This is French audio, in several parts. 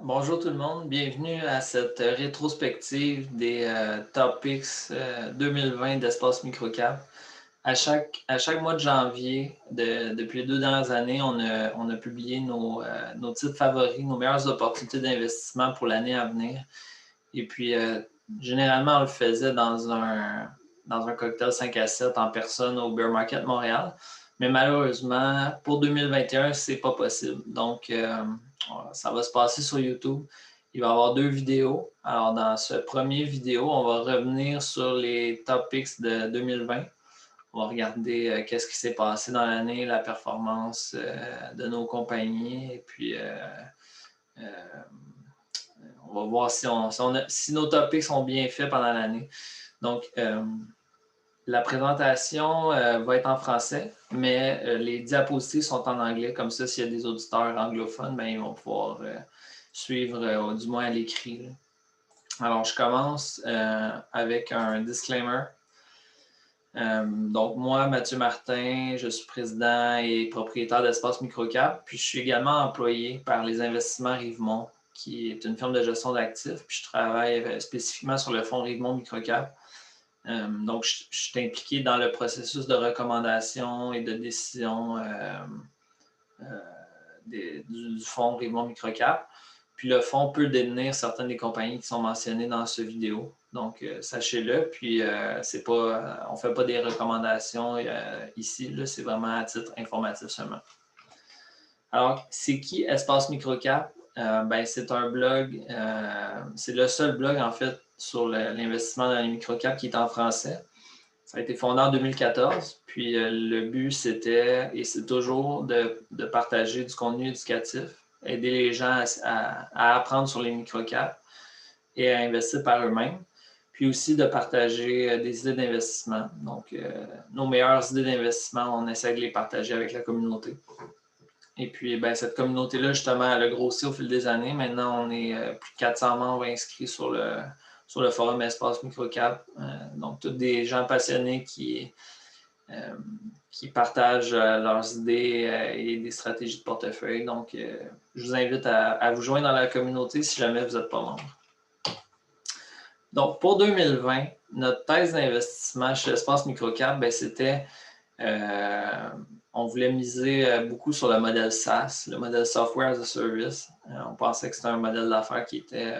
Bonjour tout le monde, bienvenue à cette rétrospective des Topics 2020 d'Espace Microcap. À chaque mois de janvier, depuis les 2 dernières années, on a publié nos titres favoris, nos meilleures opportunités d'investissement pour l'année à venir. Et puis, généralement, on le faisait dans un cocktail 5 à 7 en personne au Bear Market Montréal. Mais malheureusement, pour 2021, c'est pas possible. Donc, ça va se passer sur YouTube. Il va y avoir 2 vidéos. Alors, dans ce premier vidéo, on va revenir sur les topics de 2020. On va regarder qu'est-ce qui s'est passé dans l'année, la performance de nos compagnies. Et puis, euh, on va voir si nos topics sont bien faits pendant l'année. Donc, la présentation va être en français, mais les diapositives sont en anglais. Comme ça, s'il y a des auditeurs anglophones, ben, ils vont pouvoir suivre, du moins à l'écrit. Alors, je commence avec un disclaimer. Donc, moi, Mathieu Martin, je suis président et propriétaire d'Espace Microcap, puis je suis également employé par les Investissements Rivemont, qui est une firme de gestion d'actifs, puis je travaille spécifiquement sur le fonds Rivemont Microcap. Donc, je suis impliqué dans le processus de recommandation et de décision du fonds Rivemont Microcap. Puis le fonds peut détenir certaines des compagnies qui sont mentionnées dans ce vidéo. Donc, sachez-le. Puis, c'est pas, on ne fait pas des recommandations ici. C'est vraiment à titre informatif seulement. Alors, c'est qui Espace Microcap? Ben, c'est un blog, c'est le seul blog en fait sur l'investissement dans les microcaps qui est en français. Ça a été fondé en 2014, puis le but c'était, et c'est toujours, de partager du contenu éducatif, aider les gens à apprendre sur les microcaps et à investir par eux-mêmes, puis aussi de partager des idées d'investissement. Donc, nos meilleures idées d'investissement, on essaie de les partager avec la communauté. Et puis, ben, cette communauté-là, justement, elle a grossi au fil des années. Maintenant, on est plus de 400 membres inscrits sur le forum Espace Microcap. Donc, tous des gens passionnés qui partagent leurs idées et des stratégies de portefeuille. Donc, je vous invite à vous joindre dans la communauté si jamais vous n'êtes pas membre. Donc, pour 2020, notre thèse d'investissement chez Espace Microcap, ben, c'était on voulait miser beaucoup sur le modèle SaaS, le modèle Software as a Service. On pensait que c'était un modèle d'affaires qui était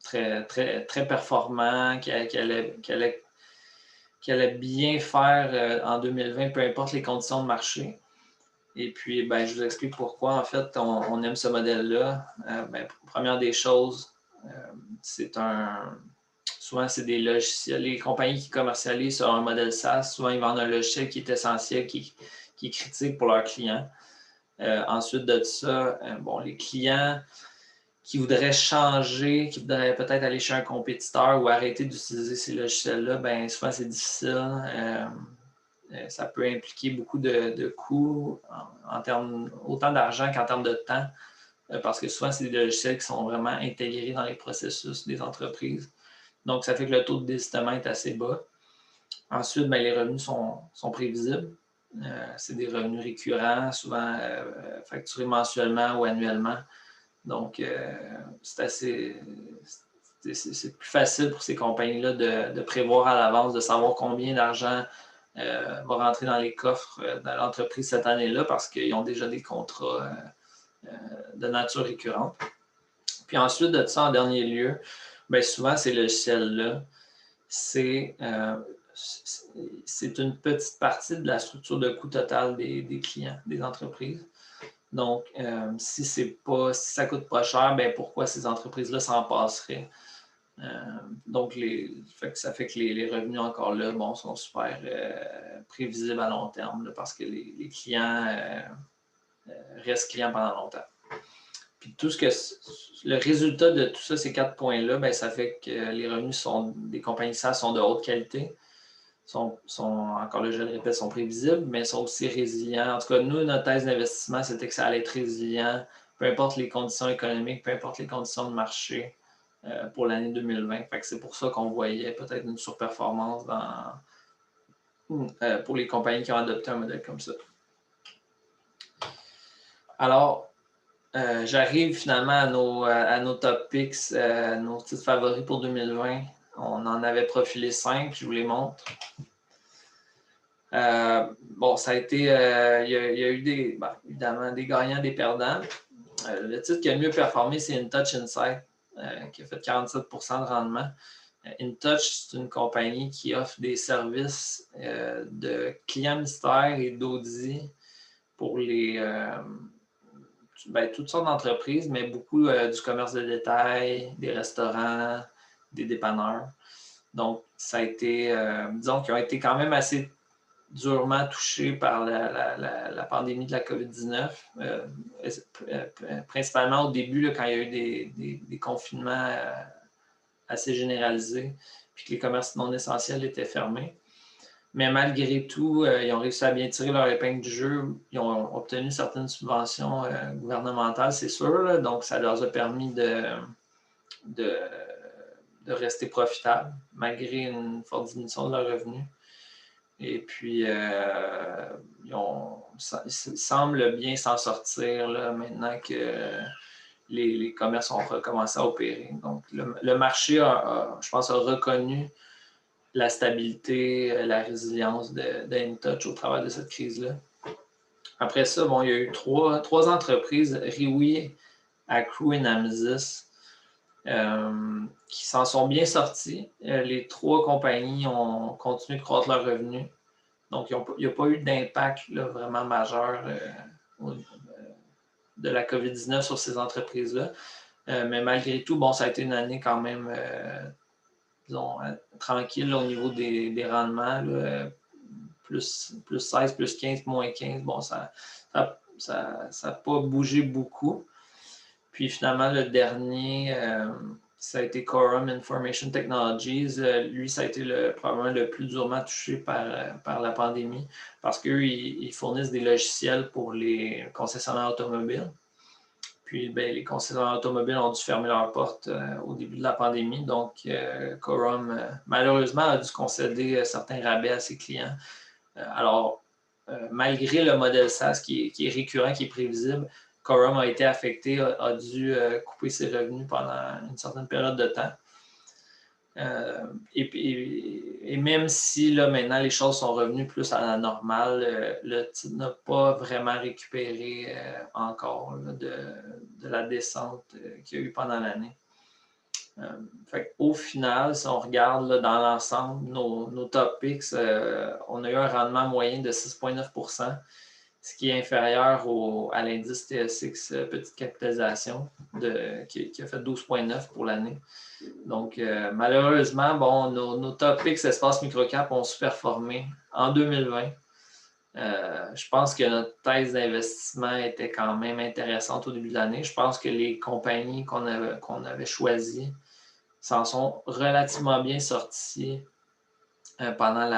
très, très, très performant, qui allait bien faire en 2020, peu importe les conditions de marché. Et puis, ben, je vous explique pourquoi, en fait, on aime ce modèle-là. Ben, première des choses, souvent, c'est des logiciels. Les compagnies qui commercialisent sur un modèle SaaS, souvent, ils vendent un logiciel qui est essentiel, qui est critique pour leurs clients. Ensuite de ça, bon, les clients qui voudraient changer, qui voudraient peut-être aller chez un compétiteur ou arrêter d'utiliser ces logiciels-là, ben souvent, c'est difficile. Ça peut impliquer beaucoup de coûts en termes, autant d'argent qu'en termes de temps, parce que souvent, c'est des logiciels qui sont vraiment intégrés dans les processus des entreprises. Donc, ça fait que le taux de désistement est assez bas. Ensuite, ben, les revenus sont prévisibles. C'est des revenus récurrents, souvent facturés mensuellement ou annuellement. Donc, c'est plus facile pour ces compagnies-là de prévoir à l'avance, de savoir combien d'argent va rentrer dans les coffres de l'entreprise cette année-là parce qu'ils ont déjà des contrats de nature récurrente. Puis ensuite de ça, en dernier lieu, bien souvent, ces logiciels-là, c'est une petite partie de la structure de coût total des clients, des entreprises. Donc, si ça coûte pas cher, bien pourquoi ces entreprises-là s'en passeraient? Donc, ça fait que les revenus encore là, bon, sont super prévisibles à long terme là, parce que les clients restent clients pendant longtemps. Puis le résultat de tout ça, ces 4 points-là, ben, ça fait que les revenus des compagnies SaaS sont de haute qualité, encore là, je le répète, sont prévisibles, mais sont aussi résilients. En tout cas, nous, notre thèse d'investissement, c'était que ça allait être résilient, peu importe les conditions économiques, peu importe les conditions de marché pour l'année 2020. Fait que c'est pour ça qu'on voyait peut-être une surperformance pour les compagnies qui ont adopté un modèle comme ça. Alors, j'arrive finalement à nos top picks, nos titres favoris pour 2020. On en avait profilé 5, je vous les montre. Bon, ça a été. Il y a eu évidemment des gagnants, des perdants. Le titre qui a le mieux performé, c'est InTouch Insight, qui a fait 47% de rendement. InTouch, c'est une compagnie qui offre des services de clients mystères et d'audit pour toutes sortes d'entreprises, mais beaucoup du commerce de détail, des restaurants, des dépanneurs. Donc, ça a été, disons qu'ils ont été quand même assez durement touchés par la pandémie de la COVID-19, principalement au début, là, quand il y a eu des confinements assez généralisés, puis que les commerces non essentiels étaient fermés. Mais malgré tout, ils ont réussi à bien tirer leur épingle du jeu. Ils ont obtenu certaines subventions gouvernementales, c'est sûr, là, donc ça leur a permis de rester profitables, malgré une forte diminution de leurs revenus. Et puis, ils semblent bien s'en sortir là, maintenant que les commerces ont recommencé à opérer. Donc, le marché, je pense, a reconnu la stabilité, la résilience d'InTouch au travers de cette crise-là. Après ça, bon, il y a eu trois entreprises, Riwi, Acru et Namesys, qui s'en sont bien sorties. Les trois compagnies ont continué de croître leurs revenus. Donc, il n'y a pas eu d'impact vraiment majeur de la COVID-19 sur ces entreprises-là. Mais malgré tout, bon, ça a été une année quand même, disons, tranquille au niveau des rendements. Là, plus 16, plus 15, moins 15. Bon, ça n'a pas bougé beaucoup. Puis finalement, le dernier, ça a été Quorum Information Technologies. Lui, ça a été probablement le plus durement touché par la pandémie parce qu'eux, ils fournissent des logiciels pour les concessionnaires automobiles. Puis les concessionnaires automobiles ont dû fermer leurs portes au début de la pandémie. Donc, Quorum, malheureusement, a dû concéder certains rabais à ses clients. Alors, malgré le modèle SaaS qui est récurrent, qui est prévisible, Quorum a été affecté, a dû couper ses revenus pendant une certaine période de temps. Et même si là, maintenant les choses sont revenues plus à la normale, le titre n'a pas vraiment récupéré encore là, de la descente qu'il y a eu pendant l'année. Au final, si on regarde là, dans l'ensemble, nos top picks, on a eu un rendement moyen de 6,9%, ce qui est inférieur à l'indice TSX petite capitalisation qui a fait 12,9 pour l'année. Donc, malheureusement, bon, nos top picks espace microcap ont sous-performé en 2020. Je pense que notre thèse d'investissement était quand même intéressante au début de l'année. Je pense que les compagnies qu'on avait choisies s'en sont relativement bien sortis pendant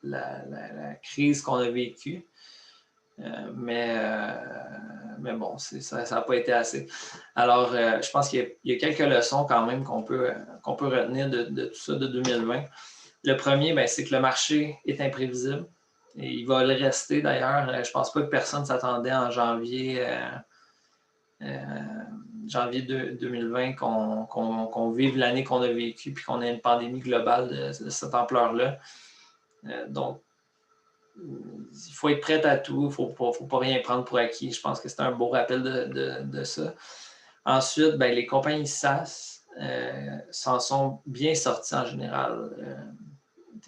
la crise qu'on a vécue. Mais bon, ça n'a pas été assez. Alors, je pense qu'il y a quelques leçons quand même qu'on peut retenir de tout ça de 2020. Le premier, c'est que le marché est imprévisible. Et il va le rester d'ailleurs. Je ne pense pas que personne ne s'attendait en janvier 2020 qu'on vive l'année qu'on a vécue puis qu'on ait une pandémie globale de cette ampleur-là. Donc, il faut être prêt à tout, il ne faut pas rien prendre pour acquis. Je pense que c'est un beau rappel de ça. Ensuite, les compagnies SaaS s'en sont bien sorties en général.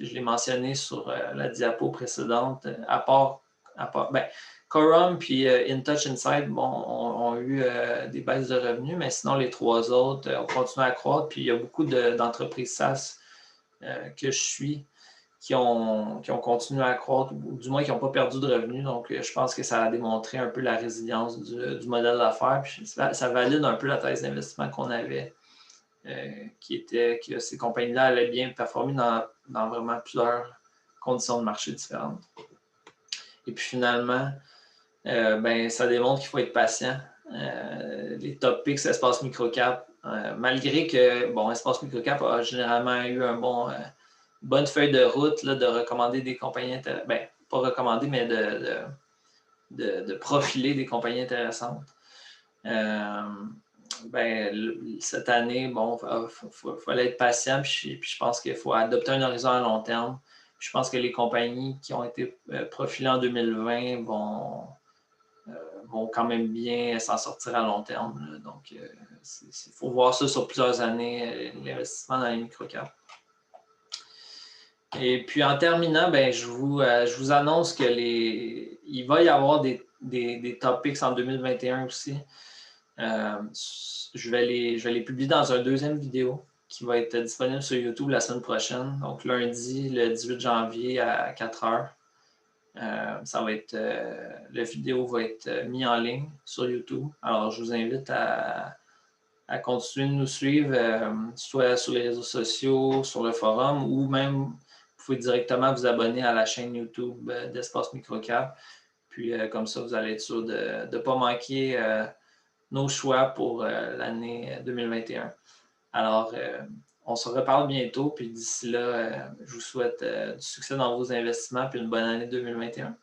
Je l'ai mentionné sur la diapo précédente. À part Quorum puis InTouch Insight ont eu des baisses de revenus, mais sinon les trois autres ont continué à croître. Puis il y a beaucoup d'entreprises SaaS que je suis qui ont continué à croître, ou du moins qui n'ont pas perdu de revenus. Donc, je pense que ça a démontré un peu la résilience du modèle d'affaires. Puis ça valide un peu la thèse d'investissement qu'on avait, qui était que ces compagnies-là allaient bien performer dans vraiment plusieurs conditions de marché différentes. Et puis finalement, ça démontre qu'il faut être patient. Les top picks Espace Microcap, malgré que Espace Microcap a généralement eu bonne feuille de route là, de recommander des compagnies intéressantes. Pas recommander, mais de profiler des compagnies intéressantes. Cette année, bon, il fallait être patient, puis je pense qu'il faut adopter un horizon à long terme. Je pense que les compagnies qui ont été profilées en 2020 vont quand même bien s'en sortir à long terme, là. Donc, il faut voir ça sur plusieurs années, l'investissement dans les microcaps. Et puis en terminant, je vous annonce il va y avoir des topics en 2021 aussi. Je vais les publier dans un deuxième vidéo qui va être disponible sur YouTube la semaine prochaine. Donc lundi, le 18 janvier à 4 heures. La vidéo va être mise en ligne sur YouTube. Alors je vous invite à continuer de nous suivre, soit sur les réseaux sociaux, sur le forum, ou même vous pouvez directement vous abonner à la chaîne YouTube d'Espace Microcap. Puis comme ça, vous allez être sûr de ne pas manquer nos choix pour l'année 2021. Alors, on se reparle bientôt, puis d'ici là, je vous souhaite du succès dans vos investissements, puis une bonne année 2021.